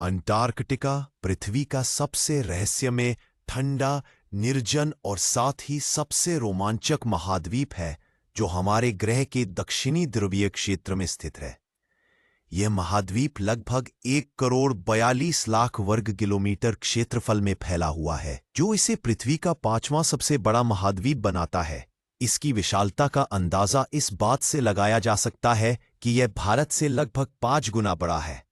Antarctica पृथ्वी का सबसे रहस्यमय, ठंडा, निर्जन और साथ ही सबसे रोमांचक महाद्वीप है जो हमारे ग्रह के दक्षिणी ध्रुवीय क्षेत्र में स्थित है। यह महाद्वीप लगभग 1 करोड़ 42 लाख वर्ग किलोमीटर क्षेत्रफल में फैला हुआ है, जो इसे पृथ्वी का 5वां सबसे बड़ा महाद्वीप बनाता है। इसकी विशालता का अंदाजा इस बात से लगाया जा सकता है कि यह भारत से लगभग 5 गुना बड़ा है।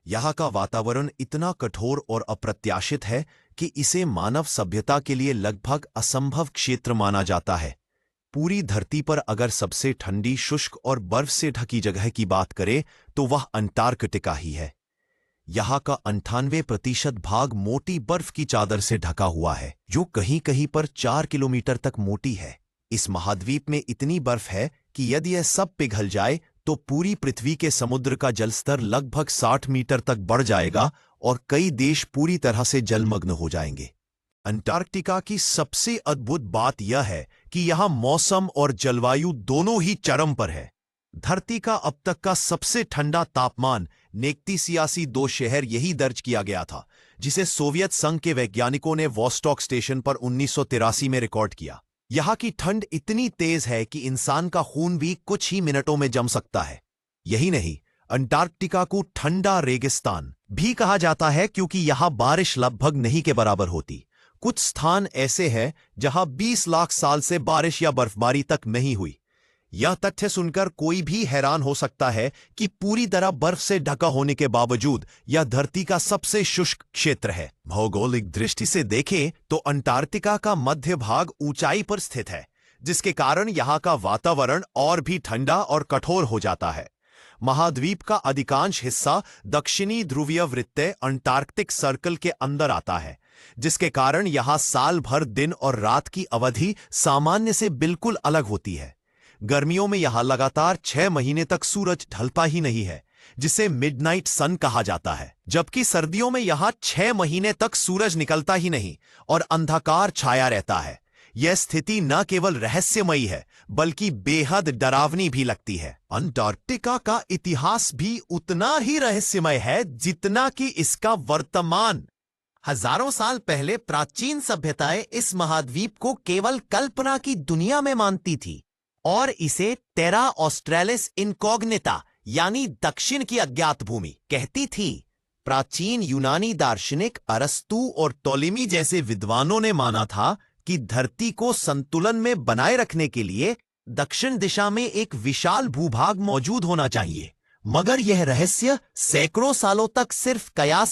यहाँ का वातावरण इतना कठोर और अप्रत्याशित है कि इसे मानव सभ्यता के लिए लगभग असंभव क्षेत्र माना जाता है। पूरी धरती पर अगर सबसे ठंडी, शुष्क और बर्फ से ढकी जगह की बात करें तो वह अंटार्कटिका ही है। यहाँ का 98% भाग मोटी बर्फ की चादर से ढका हुआ है, जो कहीं कहीं पर 4 किलोमीटर तक मोटी है। इस महाद्वीप में इतनी बर्फ है कि यदि यह सब पिघल जाए तो पूरी पृथ्वी के समुद्र का जलस्तर लगभग 60 मीटर तक बढ़ जाएगा और कई देश पूरी तरह से जलमग्न हो जाएंगे। अंटार्कटिका की सबसे अद्भुत बात यह है कि यहाँ मौसम और जलवायु दोनों ही चरम पर है। धरती का अब तक का सबसे ठंडा तापमान 89 शहर यही दर्ज किया गया था, जिसे सोवियत संघ के वैज्ञानिकों ने वॉस्टॉक स्टेशन पर 1983 में रिकॉर्ड किया। यहाँ की ठंड इतनी तेज है कि इंसान का खून भी कुछ ही मिनटों में जम सकता है। यही नहीं, अंटार्कटिका को ठंडा रेगिस्तान भी कहा जाता है क्योंकि यहाँ बारिश लगभग नहीं के बराबर होती। कुछ स्थान ऐसे हैं जहां 20 लाख साल से बारिश या बर्फबारी तक नहीं हुई। यह तथ्य सुनकर कोई भी हैरान हो सकता है कि पूरी तरह बर्फ से ढका होने के बावजूद यह धरती का सबसे शुष्क क्षेत्र है। भौगोलिक दृष्टि से देखें तो अंटार्कटिका का मध्य भाग ऊंचाई पर स्थित है, जिसके कारण यहाँ का वातावरण और भी ठंडा और कठोर हो जाता है। महाद्वीप का अधिकांश हिस्सा दक्षिणी ध्रुवीय वृत्तीय अंटार्कटिक सर्कल के अंदर आता है, जिसके कारण यहाँ साल भर दिन और रात की अवधि सामान्य से बिल्कुल अलग होती है। गर्मियों में यहाँ लगातार 6 महीने तक सूरज ढलता ही नहीं है, जिसे मिडनाइट सन कहा जाता है, जबकि सर्दियों में यहाँ 6 महीने तक सूरज निकलता ही नहीं और अंधकार छाया रहता है। यह स्थिति न केवल रहस्यमयी है बल्कि बेहद डरावनी भी लगती है। अंटार्कटिका का इतिहास भी उतना ही रहस्यमय है जितना कि इसका वर्तमान। हजारों साल पहले प्राचीन सभ्यताएं इस महाद्वीप को केवल कल्पना की दुनिया में मानती थी और इसे टेरा ऑस्ट्रेलिस इनकॉग्निटा यानी दक्षिण की अज्ञात भूमि कहती थी। प्राचीन यूनानी दार्शनिक अरस्तु और टोलेमी जैसे विद्वानों ने माना था कि धरती को संतुलन में बनाए रखने के लिए दक्षिण दिशा में एक विशाल भूभाग मौजूद होना चाहिए, मगर यह रहस्य सैकड़ों सालों तक सिर्फ कयास